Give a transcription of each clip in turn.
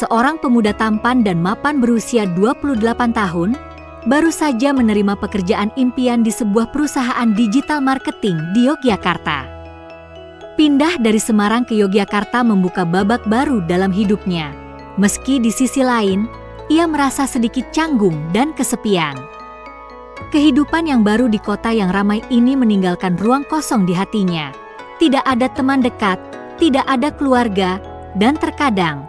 seorang pemuda tampan dan mapan berusia 28 tahun, baru saja menerima pekerjaan impian di sebuah perusahaan digital marketing di Yogyakarta. Pindah dari Semarang ke Yogyakarta membuka babak baru dalam hidupnya. Meski di sisi lain, ia merasa sedikit canggung dan kesepian. Kehidupan yang baru di kota yang ramai ini meninggalkan ruang kosong di hatinya. Tidak ada teman dekat, tidak ada keluarga, dan terkadang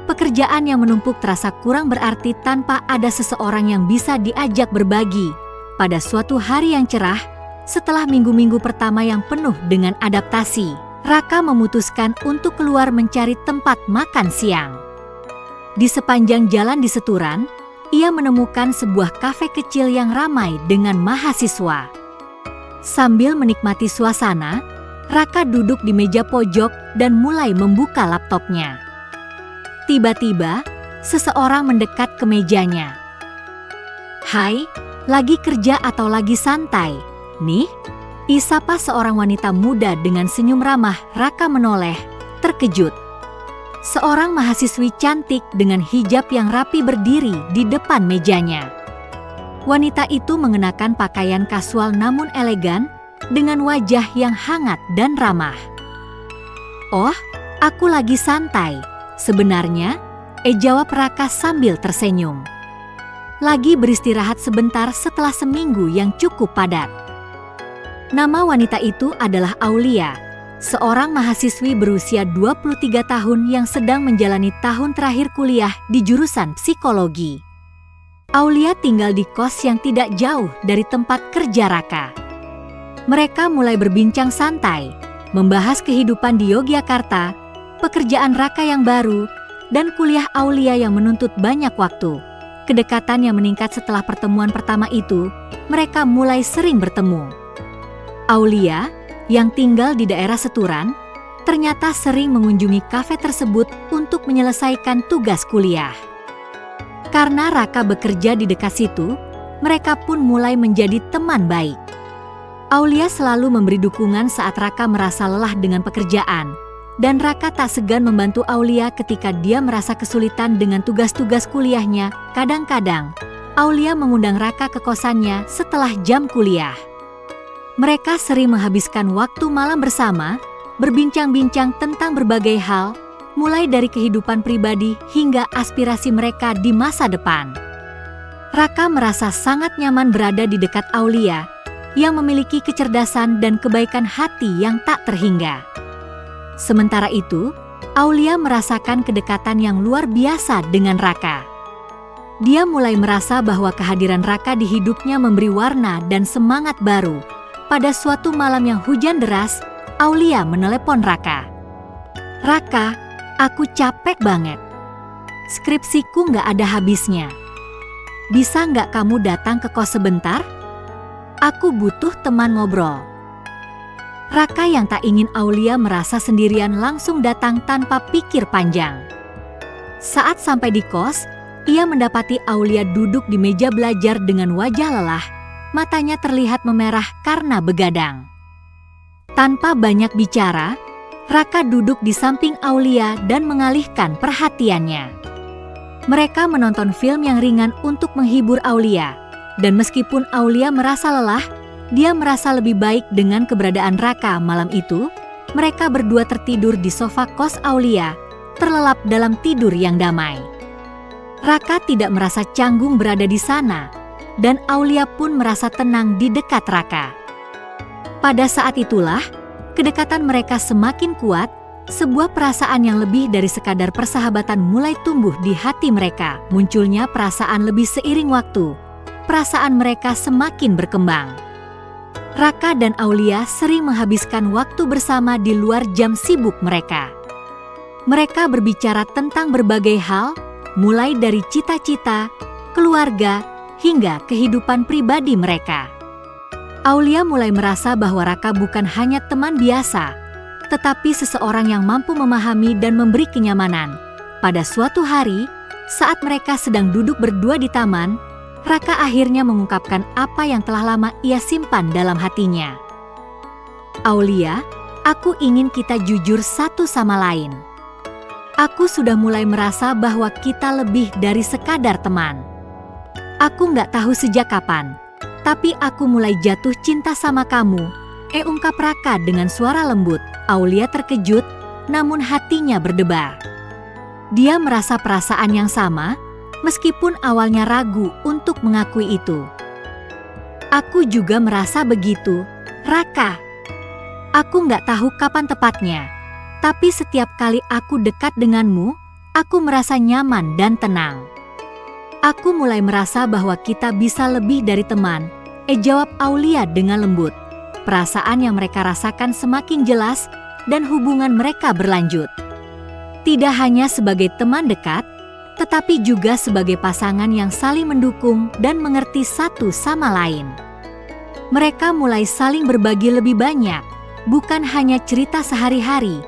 pekerjaan yang menumpuk terasa kurang berarti tanpa ada seseorang yang bisa diajak berbagi. Pada suatu hari yang cerah, setelah minggu-minggu pertama yang penuh dengan adaptasi, Raka memutuskan untuk keluar mencari tempat makan siang. Di sepanjang jalan di Seturan, ia menemukan sebuah kafe kecil yang ramai dengan mahasiswa. Sambil menikmati suasana, Raka duduk di meja pojok dan mulai membuka laptopnya. Tiba-tiba, seseorang mendekat ke mejanya. "Hai, lagi kerja atau lagi santai? Nih?" Disapa seorang wanita muda dengan senyum ramah. Raka menoleh, terkejut. Seorang mahasiswi cantik dengan hijab yang rapi berdiri di depan mejanya. Wanita itu mengenakan pakaian kasual namun elegan, dengan wajah yang hangat dan ramah. "Oh, aku lagi santai. Sebenarnya," jawab Raka sambil tersenyum. "Lagi beristirahat sebentar setelah seminggu yang cukup padat." Nama wanita itu adalah Aulia, seorang mahasiswi berusia 23 tahun yang sedang menjalani tahun terakhir kuliah di jurusan psikologi. Aulia tinggal di kos yang tidak jauh dari tempat kerja Raka. Mereka mulai berbincang santai, membahas kehidupan di Yogyakarta, pekerjaan Raka yang baru, dan kuliah Aulia yang menuntut banyak waktu. Kedekatan yang meningkat setelah pertemuan pertama itu, mereka mulai sering bertemu. Aulia, yang tinggal di daerah Seturan, ternyata sering mengunjungi kafe tersebut untuk menyelesaikan tugas kuliah. Karena Raka bekerja di dekat situ, mereka pun mulai menjadi teman baik. Aulia selalu memberi dukungan saat Raka merasa lelah dengan pekerjaan, dan Raka tak segan membantu Aulia ketika dia merasa kesulitan dengan tugas-tugas kuliahnya. Kadang-kadang, Aulia mengundang Raka ke kosannya setelah jam kuliah. Mereka sering menghabiskan waktu malam bersama, berbincang-bincang tentang berbagai hal, mulai dari kehidupan pribadi hingga aspirasi mereka di masa depan. Raka merasa sangat nyaman berada di dekat Aulia, yang memiliki kecerdasan dan kebaikan hati yang tak terhingga. Sementara itu, Aulia merasakan kedekatan yang luar biasa dengan Raka. Dia mulai merasa bahwa kehadiran Raka di hidupnya memberi warna dan semangat baru. Pada suatu malam yang hujan deras, Aulia menelepon Raka. "Raka, aku capek banget. Skripsiku nggak ada habisnya. Bisa nggak kamu datang ke kos sebentar? Aku butuh teman ngobrol." Raka yang tak ingin Aulia merasa sendirian langsung datang tanpa pikir panjang. Saat sampai di kos, ia mendapati Aulia duduk di meja belajar dengan wajah lelah, matanya terlihat memerah karena begadang. Tanpa banyak bicara, Raka duduk di samping Aulia dan mengalihkan perhatiannya. Mereka menonton film yang ringan untuk menghibur Aulia. Dan meskipun Aulia merasa lelah, dia merasa lebih baik dengan keberadaan Raka. Malam itu, mereka berdua tertidur di sofa kos Aulia, terlelap dalam tidur yang damai. Raka tidak merasa canggung berada di sana, dan Aulia pun merasa tenang di dekat Raka. Pada saat itulah, kedekatan mereka semakin kuat. Sebuah perasaan yang lebih dari sekadar persahabatan mulai tumbuh di hati mereka. Munculnya perasaan lebih seiring waktu. Perasaan mereka semakin berkembang. Raka dan Aulia sering menghabiskan waktu bersama di luar jam sibuk mereka. Mereka berbicara tentang berbagai hal, mulai dari cita-cita, keluarga, hingga kehidupan pribadi mereka. Aulia mulai merasa bahwa Raka bukan hanya teman biasa, tetapi seseorang yang mampu memahami dan memberi kenyamanan. Pada suatu hari, saat mereka sedang duduk berdua di taman, Raka akhirnya mengungkapkan apa yang telah lama ia simpan dalam hatinya. "Aulia, aku ingin kita jujur satu sama lain. Aku sudah mulai merasa bahwa kita lebih dari sekadar teman. Aku nggak tahu sejak kapan, tapi aku mulai jatuh cinta sama kamu, ungkap Raka dengan suara lembut. Aulia terkejut, namun hatinya berdebar. Dia merasa perasaan yang sama, meskipun awalnya ragu untuk mengakui itu. Aku juga merasa begitu, Raka. Aku nggak tahu kapan tepatnya, tapi setiap kali aku dekat denganmu, aku merasa nyaman dan tenang. Aku mulai merasa bahwa kita bisa lebih dari teman, jawab Aulia dengan lembut. Perasaan yang mereka rasakan semakin jelas dan hubungan mereka berlanjut. Tidak hanya sebagai teman dekat, tetapi juga sebagai pasangan yang saling mendukung dan mengerti satu sama lain. Mereka mulai saling berbagi lebih banyak, bukan hanya cerita sehari-hari,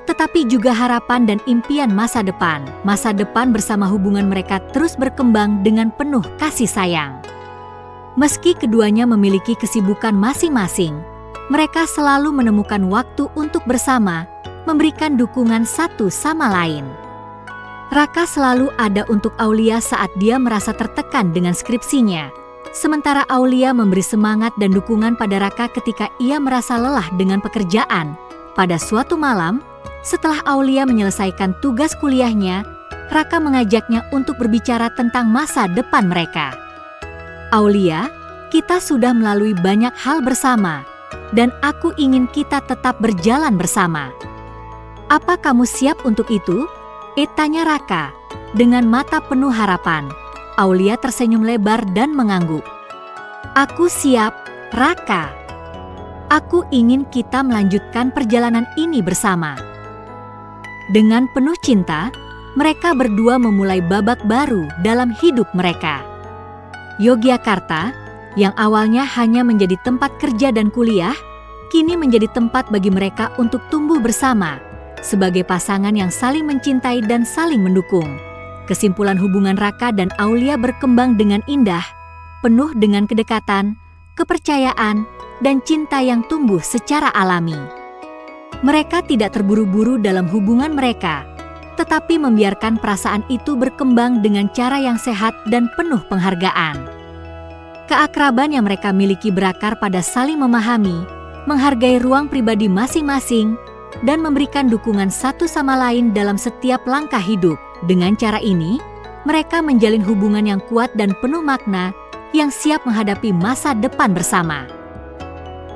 tetapi juga harapan dan impian masa depan. Masa depan bersama hubungan mereka terus berkembang dengan penuh kasih sayang. Meski keduanya memiliki kesibukan masing-masing, mereka selalu menemukan waktu untuk bersama, memberikan dukungan satu sama lain. Raka selalu ada untuk Aulia saat dia merasa tertekan dengan skripsinya, sementara Aulia memberi semangat dan dukungan pada Raka ketika ia merasa lelah dengan pekerjaan. Pada suatu malam, setelah Aulia menyelesaikan tugas kuliahnya, Raka mengajaknya untuk berbicara tentang masa depan mereka. Aulia, kita sudah melalui banyak hal bersama, dan aku ingin kita tetap berjalan bersama. Apa kamu siap untuk itu? Tanya Raka, dengan mata penuh harapan. Aulia tersenyum lebar dan mengangguk. Aku siap, Raka. Aku ingin kita melanjutkan perjalanan ini bersama. Dengan penuh cinta, mereka berdua memulai babak baru dalam hidup mereka. Yogyakarta, yang awalnya hanya menjadi tempat kerja dan kuliah, kini menjadi tempat bagi mereka untuk tumbuh bersama, sebagai pasangan yang saling mencintai dan saling mendukung. Kesimpulan hubungan Raka dan Aulia berkembang dengan indah, penuh dengan kedekatan, kepercayaan, dan cinta yang tumbuh secara alami. Mereka tidak terburu-buru dalam hubungan mereka, tetapi membiarkan perasaan itu berkembang dengan cara yang sehat dan penuh penghargaan. Keakraban yang mereka miliki berakar pada saling memahami, menghargai ruang pribadi masing-masing, dan memberikan dukungan satu sama lain dalam setiap langkah hidup. Dengan cara ini, mereka menjalin hubungan yang kuat dan penuh makna, yang siap menghadapi masa depan bersama.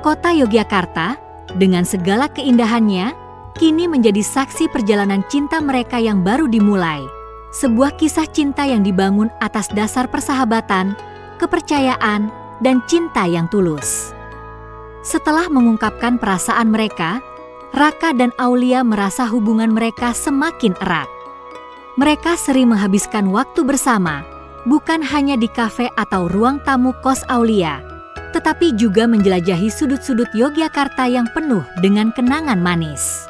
Kota Yogyakarta, dengan segala keindahannya, kini menjadi saksi perjalanan cinta mereka yang baru dimulai. Sebuah kisah cinta yang dibangun atas dasar persahabatan, kepercayaan, dan cinta yang tulus. Setelah mengungkapkan perasaan mereka, Raka dan Aulia merasa hubungan mereka semakin erat. Mereka sering menghabiskan waktu bersama, bukan hanya di kafe atau ruang tamu kos Aulia, tetapi juga menjelajahi sudut-sudut Yogyakarta yang penuh dengan kenangan manis.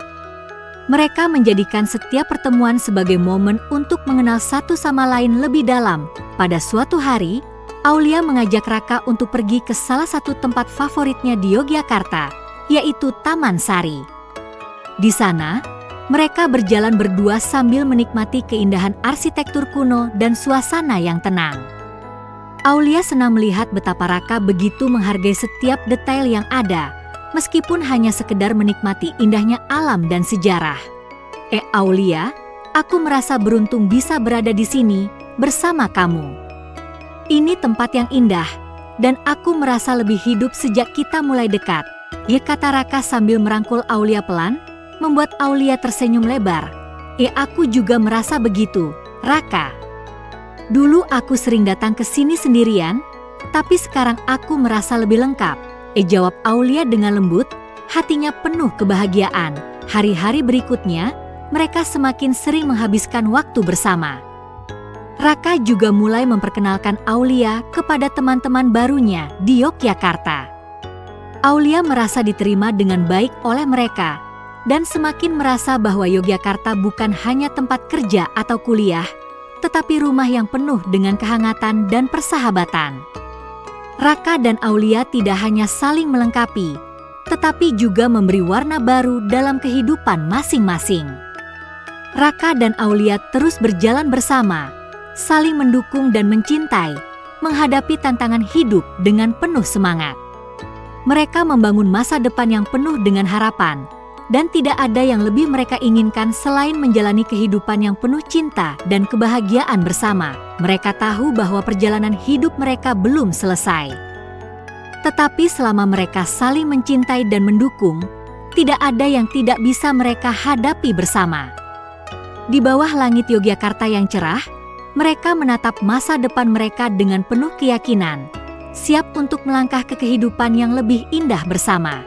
Mereka menjadikan setiap pertemuan sebagai momen untuk mengenal satu sama lain lebih dalam. Pada suatu hari, Aulia mengajak Raka untuk pergi ke salah satu tempat favoritnya di Yogyakarta, yaitu Taman Sari. Di sana, mereka berjalan berdua sambil menikmati keindahan arsitektur kuno dan suasana yang tenang. Aulia senang melihat betapa Raka begitu menghargai setiap detail yang ada, meskipun hanya sekedar menikmati indahnya alam dan sejarah. Aulia, aku merasa beruntung bisa berada di sini bersama kamu. Ini tempat yang indah, dan aku merasa lebih hidup sejak kita mulai dekat, kata Raka sambil merangkul Aulia pelan, membuat Aulia tersenyum lebar. Aku juga merasa begitu, Raka. Dulu aku sering datang ke sini sendirian, tapi sekarang aku merasa lebih lengkap, jawab Aulia dengan lembut, hatinya penuh kebahagiaan. Hari-hari berikutnya, mereka semakin sering menghabiskan waktu bersama. Raka juga mulai memperkenalkan Aulia kepada teman-teman barunya di Yogyakarta. Aulia merasa diterima dengan baik oleh mereka, dan semakin merasa bahwa Yogyakarta bukan hanya tempat kerja atau kuliah, tetapi rumah yang penuh dengan kehangatan dan persahabatan. Raka dan Aulia tidak hanya saling melengkapi, tetapi juga memberi warna baru dalam kehidupan masing-masing. Raka dan Aulia terus berjalan bersama, saling mendukung dan mencintai, menghadapi tantangan hidup dengan penuh semangat. Mereka membangun masa depan yang penuh dengan harapan, dan tidak ada yang lebih mereka inginkan selain menjalani kehidupan yang penuh cinta dan kebahagiaan bersama. Mereka tahu bahwa perjalanan hidup mereka belum selesai. Tetapi selama mereka saling mencintai dan mendukung, tidak ada yang tidak bisa mereka hadapi bersama. Di bawah langit Yogyakarta yang cerah, mereka menatap masa depan mereka dengan penuh keyakinan, siap untuk melangkah ke kehidupan yang lebih indah bersama.